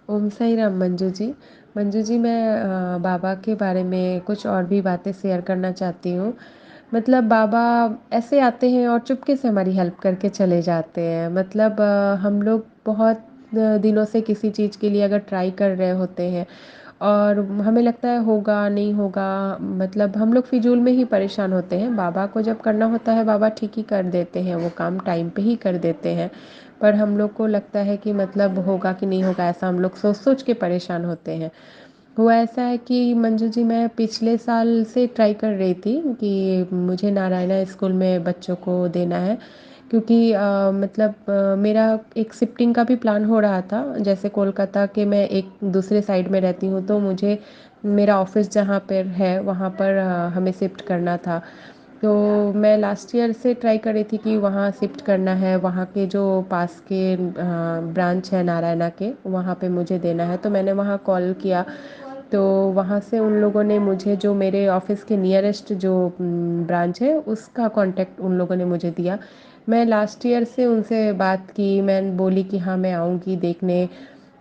ओम साई राम मंजू जी। मंजू जी, मैं बाबा के बारे में कुछ और भी बातें शेयर करना चाहती हूँ। मतलब बाबा ऐसे आते हैं और चुपके से हमारी हेल्प करके चले जाते हैं। मतलब हम लोग बहुत दिनों से किसी चीज़ के लिए अगर ट्राई कर रहे होते हैं और हमें लगता है होगा नहीं होगा, मतलब हम लोग फिजूल में ही परेशान होते हैं। बाबा को जब करना होता है बाबा ठीक ही कर देते हैं, वो काम टाइम पे ही कर देते हैं। पर हम लोग को लगता है कि मतलब होगा कि नहीं होगा, ऐसा हम लोग सोच सोच के परेशान होते हैं। हुआ ऐसा है कि मंजू जी, मैं पिछले साल से ट्राई कर रही थी कि मुझे नारायणा स्कूल में बच्चों को देना है, क्योंकि मतलब मेरा एक शिफ्टिंग का भी प्लान हो रहा था। जैसे कोलकाता के मैं एक दूसरे साइड में रहती हूँ, तो मुझे मेरा ऑफिस जहाँ पर है वहाँ पर हमें शिफ्ट करना था। तो मैं लास्ट ईयर से ट्राई कर रही थी कि वहाँ शिफ्ट करना है, वहाँ के जो पास के ब्रांच है नारायणा के, वहाँ पे मुझे देना है। तो मैंने वहाँ कॉल किया, तो वहाँ से उन लोगों ने मुझे जो मेरे ऑफिस के नियरेस्ट जो ब्रांच है उसका कांटेक्ट उन लोगों ने मुझे दिया। मैं लास्ट ईयर से उनसे बात की, मैं बोली कि हाँ मैं आऊँगी देखने।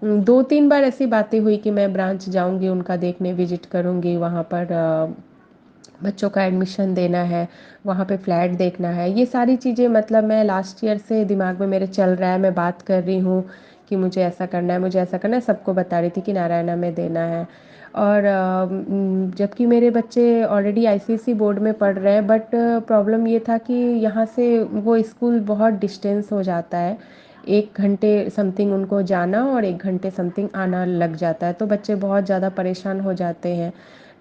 दो तीन बार ऐसी बातें हुई कि मैं ब्रांच जाऊँगी उनका देखने, विजिट करूँगी वहाँ पर, बच्चों का एडमिशन देना है, वहाँ पे फ्लैट देखना है, ये सारी चीज़ें मतलब मैं लास्ट ईयर से दिमाग में मेरे चल रहा है। मैं बात कर रही हूँ कि मुझे ऐसा करना है, मुझे ऐसा करना है, सबको बता रही थी कि नारायणा में देना है। और जबकि मेरे बच्चे ऑलरेडी आईसीएसई बोर्ड में पढ़ रहे हैं, बट प्रॉब्लम ये था कि यहाँ से वो स्कूल बहुत डिस्टेंस हो जाता है। 1 घंटे समथिंग उनको जाना और 1 घंटे समथिंग आना लग जाता है, तो बच्चे बहुत ज़्यादा परेशान हो जाते हैं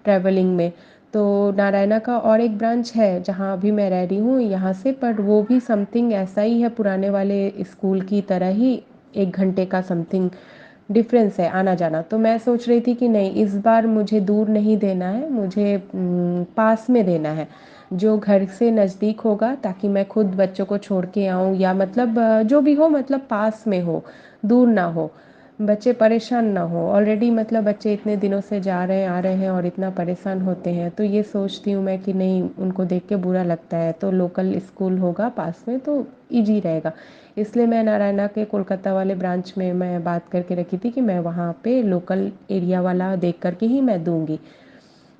ट्रैवलिंग में। तो नारायणा का और एक ब्रांच है जहाँ अभी मैं रह रही हूँ यहाँ से, पर वो भी समथिंग ऐसा ही है, पुराने वाले स्कूल की तरह ही 1 घंटे का समथिंग डिफरेंस है आना जाना। तो मैं सोच रही थी कि नहीं, इस बार मुझे दूर नहीं देना है, मुझे पास में देना है, जो घर से नज़दीक होगा, ताकि मैं खुद बच्चों को छोड़ के आऊँ, या मतलब जो भी हो, मतलब पास में हो, दूर ना हो, बच्चे परेशान ना हो। ऑलरेडी मतलब बच्चे इतने दिनों से जा रहे हैं आ रहे हैं और इतना परेशान होते हैं, तो ये सोचती हूँ मैं कि नहीं, उनको देख के बुरा लगता है, तो लोकल स्कूल होगा पास में तो इजी रहेगा। इसलिए मैं नारायणा के कोलकाता वाले ब्रांच में मैं बात करके रखी थी कि मैं वहाँ पे लोकल एरिया वाला देख करके ही मैं दूँगी।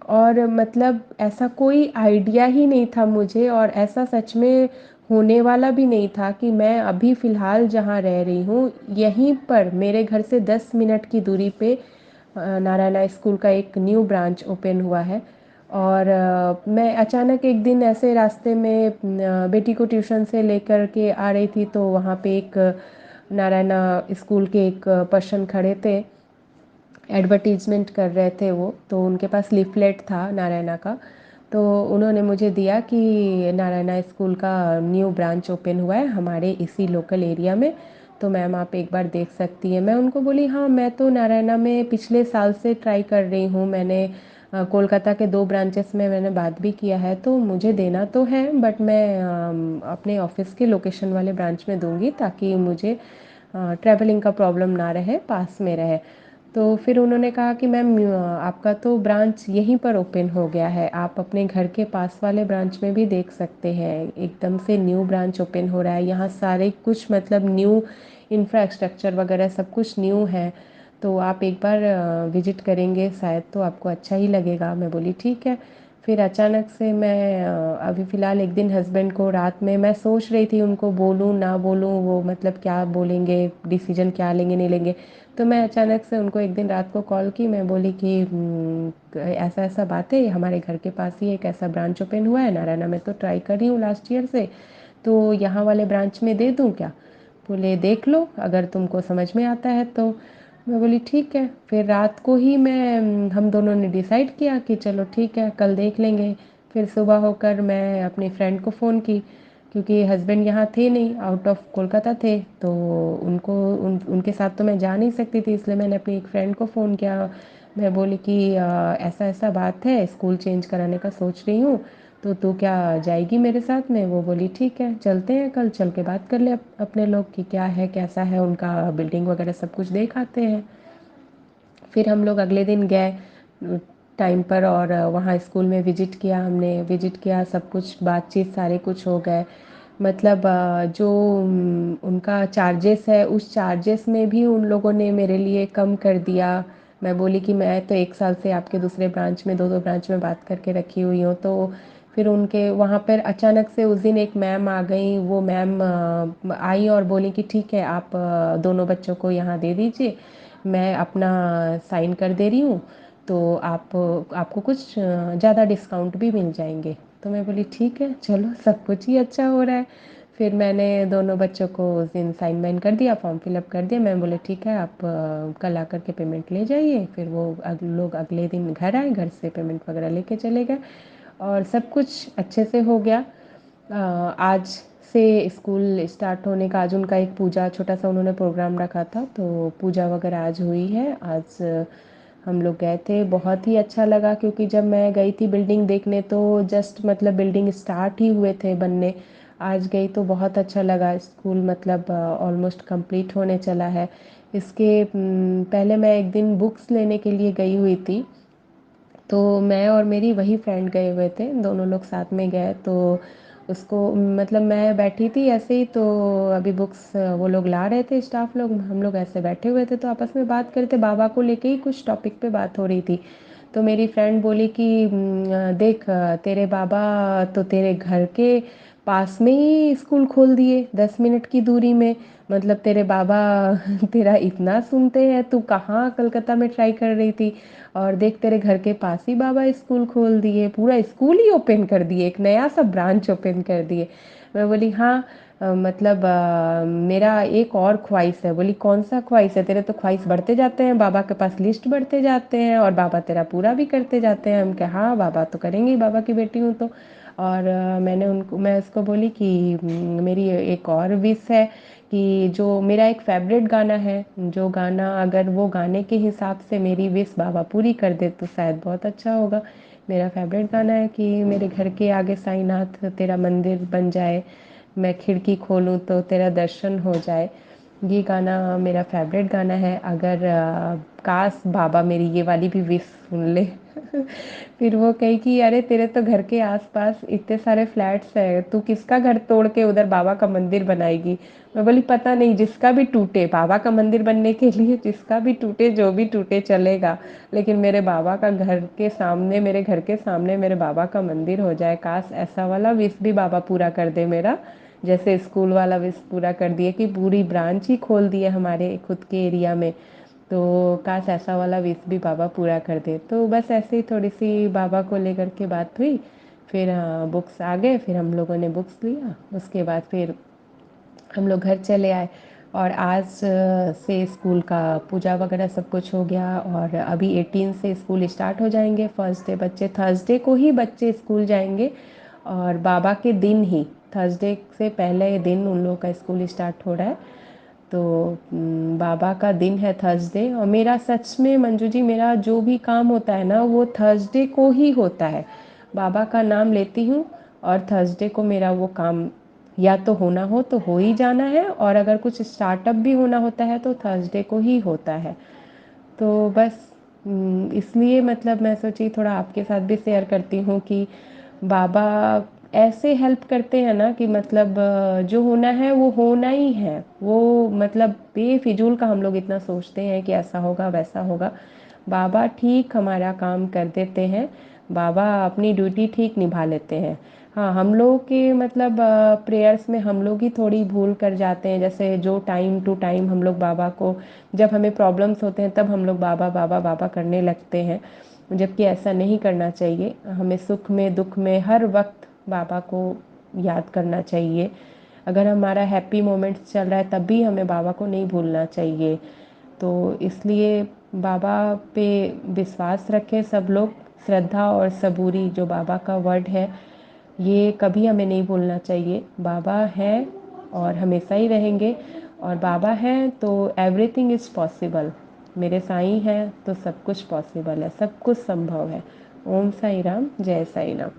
और मतलब ऐसा कोई आइडिया ही नहीं था मुझे, और ऐसा सच में होने वाला भी नहीं था कि मैं अभी फ़िलहाल जहाँ रह रही हूँ यहीं पर मेरे घर से 10 मिनट की दूरी पे नारायणा स्कूल का एक न्यू ब्रांच ओपन हुआ है। और मैं अचानक एक दिन ऐसे रास्ते में बेटी को ट्यूशन से लेकर के आ रही थी, तो वहाँ पे एक नारायणा स्कूल के एक पर्सन खड़े थे, एडवर्टीजमेंट कर रहे थे वो, तो उनके पास लीफलेट था नारायणा का। तो उन्होंने मुझे दिया कि नारायणा स्कूल का न्यू ब्रांच ओपन हुआ है हमारे इसी लोकल एरिया में, तो मैम आप एक बार देख सकती हैं। मैं उनको बोली हाँ, मैं तो नारायणा में पिछले साल से ट्राई कर रही हूँ, मैंने कोलकाता के 2 ब्रांचेस में मैंने बात भी किया है, तो मुझे देना तो है, बट मैं अपने ऑफिस के लोकेशन वाले ब्रांच में दूंगी, ताकि मुझे ट्रैवलिंग का प्रॉब्लम ना रहे, पास में रहे। तो फिर उन्होंने कहा कि मैम आपका तो ब्रांच यहीं पर ओपन हो गया है, आप अपने घर के पास वाले ब्रांच में भी देख सकते हैं, एकदम से न्यू ब्रांच ओपन हो रहा है, यहाँ सारे कुछ मतलब न्यू इंफ्रास्ट्रक्चर वगैरह सब कुछ न्यू है, तो आप एक बार विजिट करेंगे शायद तो आपको अच्छा ही लगेगा। मैं बोली ठीक है। फिर अचानक से मैं अभी फ़िलहाल एक दिन हस्बैंड को रात में मैं सोच रही थी उनको बोलूँ ना बोलूँ, वो मतलब क्या बोलेंगे, डिसीजन क्या लेंगे नहीं लेंगे। तो मैं अचानक से उनको एक दिन रात को कॉल की, मैं बोली कि ऐसा ऐसा बात है, हमारे घर के पास ही एक ऐसा ब्रांच ओपन हुआ है नारायणा में, तो ट्राई कर रही हूँ लास्ट ईयर से, तो यहाँ वाले ब्रांच में दे दूँ क्या? बोले देख लो, अगर तुमको समझ में आता है तो। मैं बोली ठीक है। फिर रात को ही हम दोनों ने डिसाइड किया कि चलो ठीक है, कल देख लेंगे। फिर सुबह होकर मैं अपनी फ्रेंड को फ़ोन की, क्योंकि हस्बैंड यहाँ थे नहीं, आउट ऑफ कोलकाता थे, तो उनको उनके साथ तो मैं जा नहीं सकती थी, इसलिए मैंने अपनी एक फ्रेंड को फ़ोन किया। मैं बोली कि ऐसा ऐसा बात है, स्कूल चेंज कराने का सोच रही हूँ, तो तू क्या जाएगी मेरे साथ में? वो बोली ठीक है, चलते हैं, कल चल के बात कर ले अपने लोग कि क्या है कैसा है, उनका बिल्डिंग वगैरह सब कुछ देख आते हैं। फिर हम लोग अगले दिन गए टाइम पर, और वहाँ स्कूल में विजिट किया, हमने विजिट किया, सब कुछ बातचीत सारे कुछ हो गए। मतलब जो उनका चार्जेस है उस चार्जेस में भी उन लोगों ने मेरे लिए कम कर दिया। मैं बोली कि मैं तो 1 साल से आपके दूसरे ब्रांच में, दो दो ब्रांच में बात करके रखी हुई हूँ। तो फिर उनके वहाँ पर अचानक से उस दिन एक मैम आ गई। वो मैम आई और बोली कि ठीक है, आप दोनों बच्चों को यहाँ दे दीजिए, मैं अपना साइन कर दे रही हूँ, तो आपको कुछ ज़्यादा डिस्काउंट भी मिल जाएंगे। तो मैं बोली ठीक है, चलो सब कुछ ही अच्छा हो रहा है। फिर मैंने दोनों बच्चों को उस दिन साइन वाइन कर दिया, फॉर्म फिलअप कर दिया। मैं बोले ठीक है, आप कल आकर के पेमेंट ले जाइए। फिर वो लोग अगले दिन घर आए, घर से पेमेंट वगैरह लेके चले गए और सब कुछ अच्छे से हो गया। आज से स्कूल स्टार्ट होने का, आज उनका एक पूजा छोटा सा उन्होंने प्रोग्राम रखा था, तो पूजा वगैरह आज हुई है। आज हम लोग गए थे, बहुत ही अच्छा लगा, क्योंकि जब मैं गई थी बिल्डिंग देखने तो जस्ट मतलब बिल्डिंग स्टार्ट ही हुए थे बनने। आज गई तो बहुत अच्छा लगा। स्कूल मतलब ऑलमोस्ट कंप्लीट होने चला है। इसके पहले मैं एक दिन बुक्स लेने के लिए गई हुई थी, तो मैं और मेरी वही फ्रेंड गए हुए थे, दोनों लोग साथ में गए। तो उसको मतलब मैं बैठी थी ऐसे ही, तो अभी बुक्स वो लोग ला रहे थे, स्टाफ लोग, हम लोग ऐसे बैठे हुए थे तो आपस में बात कर रहे थे, बाबा को लेके ही कुछ टॉपिक पे बात हो रही थी। तो मेरी फ्रेंड बोली कि देख तेरे बाबा तो तेरे घर के पास में ही स्कूल खोल दिए, 10 मिनट की दूरी में। मतलब तेरे बाबा तेरा इतना सुनते हैं, तू कहाँ कलकत्ता में ट्राई कर रही थी, और देख तेरे घर के पास ही बाबा स्कूल खोल दिए, पूरा स्कूल ही ओपन कर दिए, एक नया सा ब्रांच ओपन कर दिए। मैं बोली हाँ, मतलब मेरा एक और ख्वाहिश है। बोली कौन सा ख्वाहिश है? तेरे तो ख्वाहिश बढ़ते जाते हैं, बाबा के पास लिस्ट बढ़ते जाते हैं और बाबा तेरा पूरा भी करते जाते हैं। हम कहा हाँ, बाबा तो करेंगे ही, बाबा की बेटी हूँ तो। और मैं उसको बोली कि मेरी एक और विश है कि जो मेरा एक फेवरेट गाना है, जो गाना अगर वो गाने के हिसाब से मेरी विश बाबा पूरी कर दे तो शायद बहुत अच्छा होगा। मेरा फेवरेट गाना है कि मेरे घर के आगे साईनाथ तेरा मंदिर बन जाए, मैं खिड़की खोलूँ तो तेरा दर्शन हो जाए। ये गाना मेरा फेवरेट गाना है। अगर काश बाबा मेरी ये वाली भी विश सुन ले। फिर वो कही कि अरे तेरे तो घर के आसपास इतने सारे फ्लैट्स है, तू किसका घर तोड़ के उधर बाबा का मंदिर बनाएगी? मैं बोली पता नहीं, जिसका भी टूटे, बाबा का मंदिर बनने के लिए जिसका भी टूटे, जो भी टूटे चलेगा, लेकिन मेरे बाबा का घर के सामने, मेरे घर के सामने मेरे बाबा का मंदिर हो जाए। काश ऐसा वाला विश भी बाबा पूरा कर दे मेरा, जैसे स्कूल वाला विश पूरा कर दिए कि पूरी ब्रांच ही खोल दिए हमारे खुद के एरिया में। तो काश ऐसा वाला विश भी बाबा पूरा कर दे। तो बस ऐसे ही थोड़ी सी बाबा को लेकर के बात हुई। फिर बुक्स आ गए, फिर हम लोगों ने बुक्स लिया, उसके बाद फिर हम लोग घर चले आए। और आज से स्कूल का पूजा वगैरह सब कुछ हो गया, और अभी 18 से स्कूल स्टार्ट हो जाएंगे। फर्स्ट डे बच्चे, थर्सडे को ही बच्चे स्कूल जाएंगे, और बाबा के दिन ही, थर्सडे से पहले दिन उन लोगों का स्कूल स्टार्ट हो रहा है। तो बाबा का दिन है थर्सडे। और मेरा सच में मंजू जी, मेरा जो भी काम होता है ना वो थर्सडे को ही होता है। बाबा का नाम लेती हूँ और थर्सडे को मेरा वो काम या तो होना हो ही जाना है, और अगर कुछ स्टार्टअप भी होना होता है तो थर्सडे को ही होता है। तो बस इसलिए मतलब मैं सोची थोड़ा आपके साथ भी शेयर करती हूँ कि बाबा ऐसे हेल्प करते हैं ना कि मतलब जो होना है वो होना ही है। वो मतलब बेफिजूल का हम लोग इतना सोचते हैं कि ऐसा होगा वैसा होगा, बाबा ठीक हमारा काम कर देते हैं। बाबा अपनी ड्यूटी ठीक निभा लेते हैं। हाँ, हम लोग के मतलब प्रेयर्स में हम लोग ही थोड़ी भूल कर जाते हैं, जैसे जो टाइम टू टाइम हम लोग बाबा को, जब हमें प्रॉब्लम्स होते हैं तब हम लोग बाबा बाबा बाबा करने लगते हैं, जबकि ऐसा नहीं करना चाहिए। हमें सुख में दुख में हर वक्त बाबा को याद करना चाहिए। अगर हमारा हैप्पी मोमेंट्स चल रहा है तब भी हमें बाबा को नहीं भूलना चाहिए। तो इसलिए बाबा पे विश्वास रखें सब लोग। श्रद्धा और सबूरी जो बाबा का वर्ड है, ये कभी हमें नहीं भूलना चाहिए। बाबा हैं और हमेशा ही रहेंगे, और बाबा हैं तो एवरीथिंग इज़ पॉसिबल। मेरे साईं हैं तो सब कुछ पॉसिबल है, सब कुछ संभव है। ओम साई राम, जय साई राम।